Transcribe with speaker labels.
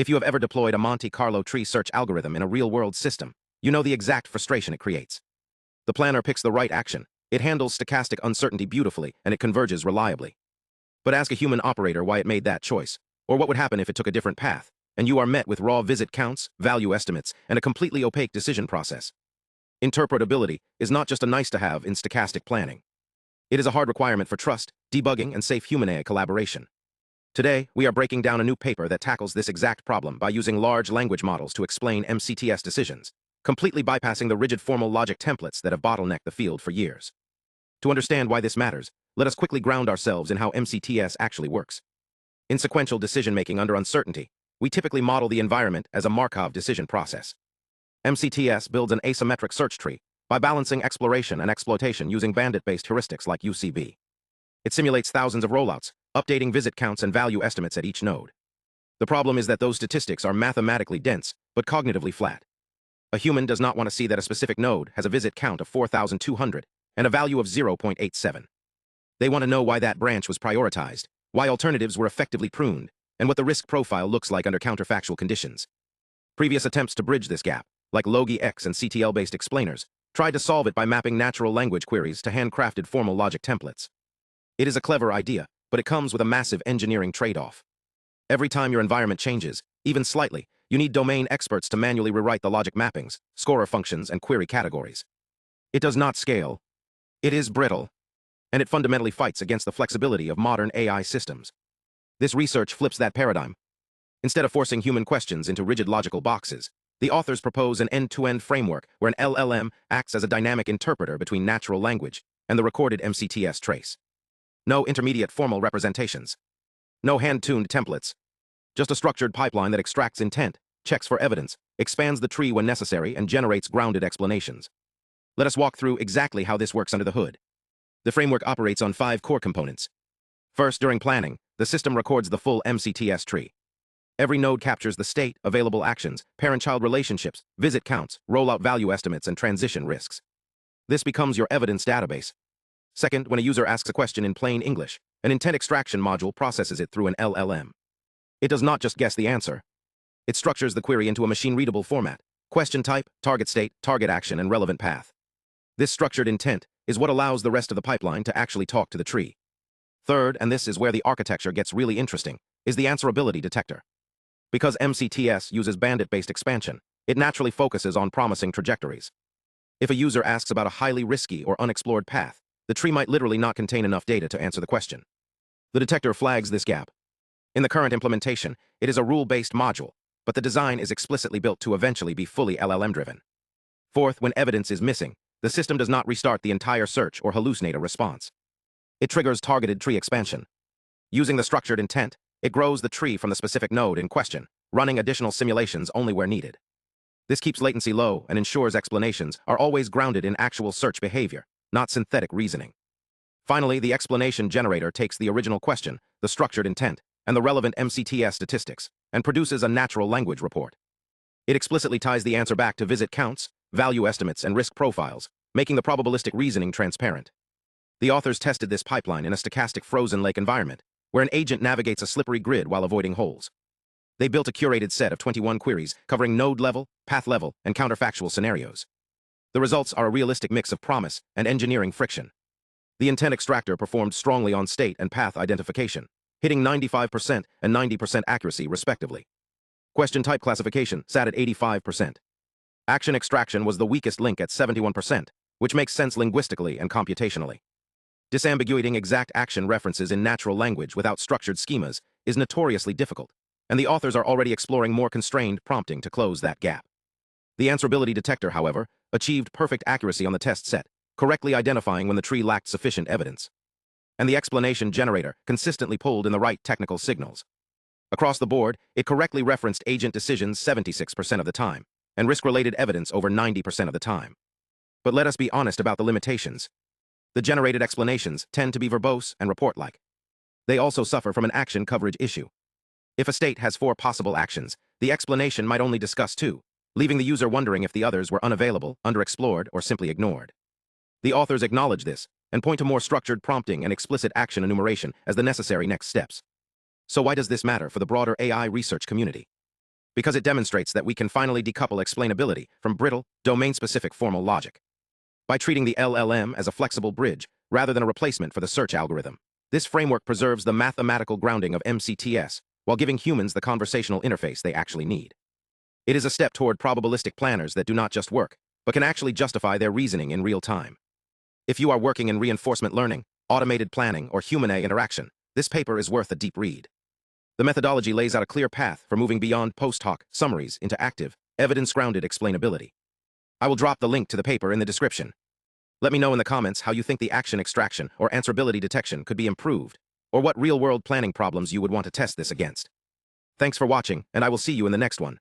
Speaker 1: If you have ever deployed a Monte Carlo Tree Search algorithm in a real-world system, you know the exact frustration it creates. The planner picks the right action, it handles stochastic uncertainty beautifully, and it converges reliably. But ask a human operator why it made that choice, or what would happen if it took a different path, and you are met with raw visit counts, value estimates, and a completely opaque decision process. Interpretability is not just a nice-to-have in stochastic planning. It is a hard requirement for trust, debugging, and safe human-AI collaboration. Today, we are breaking down a new paper that tackles this exact problem by using large language models to explain MCTS decisions, completely bypassing the rigid formal logic templates that have bottlenecked the field for years. To understand why this matters, let us quickly ground ourselves in how MCTS actually works. In sequential decision-making under uncertainty, we typically model the environment as a Markov decision process. MCTS builds an asymmetric search tree by balancing exploration and exploitation using bandit-based heuristics like UCB. It simulates thousands of rollouts, updating visit counts and value estimates at each node. The problem is that those statistics are mathematically dense, but cognitively flat. A human does not want to see that a specific node has a visit count of 4,200 and a value of 0.87. They want to know why that branch was prioritized, why alternatives were effectively pruned, and what the risk profile looks like under counterfactual conditions. Previous attempts to bridge this gap, like LogiX and CTL-based explainers, tried to solve it by mapping natural language queries to handcrafted formal logic templates. It is a clever idea, but it comes with a massive engineering trade-off. Every time your environment changes, even slightly, you need domain experts to manually rewrite the logic mappings, scorer functions, and query categories. It does not scale. It is brittle. And it fundamentally fights against the flexibility of modern AI systems. This research flips that paradigm. Instead of forcing human questions into rigid logical boxes, the authors propose an end-to-end framework where an LLM acts as a dynamic interpreter between natural language and the recorded MCTS trace. No intermediate formal representations. No hand-tuned templates. Just a structured pipeline that extracts intent, checks for evidence, expands the tree when necessary, and generates grounded explanations. Let us walk through exactly how this works under the hood. The framework operates on 5 core components. First, during planning, the system records the full MCTS tree. Every node captures the state, available actions, parent-child relationships, visit counts, rollout value estimates, and transition risks. This becomes your evidence database. Second, when a user asks a question in plain English, an intent extraction module processes it through an LLM. It does not just guess the answer. It structures the query into a machine-readable format: question type, target state, target action, and relevant path. This structured intent is what allows the rest of the pipeline to actually talk to the tree. Third, and this is where the architecture gets really interesting, is the answerability detector. Because MCTS uses bandit-based expansion, it naturally focuses on promising trajectories. If a user asks about a highly risky or unexplored path, the tree might literally not contain enough data to answer the question. The detector flags this gap. In the current implementation, it is a rule-based module, but the design is explicitly built to eventually be fully LLM-driven. Fourth, when evidence is missing, the system does not restart the entire search or hallucinate a response. It triggers targeted tree expansion. Using the structured intent, it grows the tree from the specific node in question, running additional simulations only where needed. This keeps latency low and ensures explanations are always grounded in actual search behavior, not synthetic reasoning. Finally, the explanation generator takes the original question, the structured intent, and the relevant MCTS statistics, and produces a natural language report. It explicitly ties the answer back to visit counts, value estimates, and risk profiles, making the probabilistic reasoning transparent. The authors tested this pipeline in a stochastic FrozenLake environment, where an agent navigates a slippery grid while avoiding holes. They built a curated set of 21 queries covering node level, path level, and counterfactual scenarios. The results are a realistic mix of promise and engineering friction. The intent extractor performed strongly on state and path identification, hitting 95% and 90% accuracy respectively. Question type classification sat at 85%. Action extraction was the weakest link at 71%, which makes sense linguistically and computationally. Disambiguating exact action references in natural language without structured schemas is notoriously difficult, and the authors are already exploring more constrained prompting to close that gap. The answerability detector, however, achieved perfect accuracy on the test set, correctly identifying when the tree lacked sufficient evidence. And the explanation generator consistently pulled in the right technical signals. Across the board, it correctly referenced agent decisions 76% of the time, and risk-related evidence over 90% of the time. But let us be honest about the limitations. The generated explanations tend to be verbose and report-like. They also suffer from an action coverage issue. If a state has 4 possible actions, the explanation might only discuss 2, leaving the user wondering if the others were unavailable, underexplored, or simply ignored. The authors acknowledge this and point to more structured prompting and explicit action enumeration as the necessary next steps. So why does this matter for the broader AI research community? because it demonstrates that we can finally decouple explainability from brittle, domain-specific formal logic. By treating the LLM as a flexible bridge, rather than a replacement for the search algorithm, this framework preserves the mathematical grounding of MCTS while giving humans the conversational interface they actually need. It is a step toward probabilistic planners that do not just work, but can actually justify their reasoning in real time. If you are working in reinforcement learning, automated planning, or human-AI interaction, this paper is worth a deep read. The methodology lays out a clear path for moving beyond post-hoc summaries into active, evidence-grounded explainability. I will drop the link to the paper in the description. Let me know in the comments how you think the action extraction or answerability detection could be improved, or what real-world planning problems you would want to test this against. Thanks for watching, and I will see you in the next one.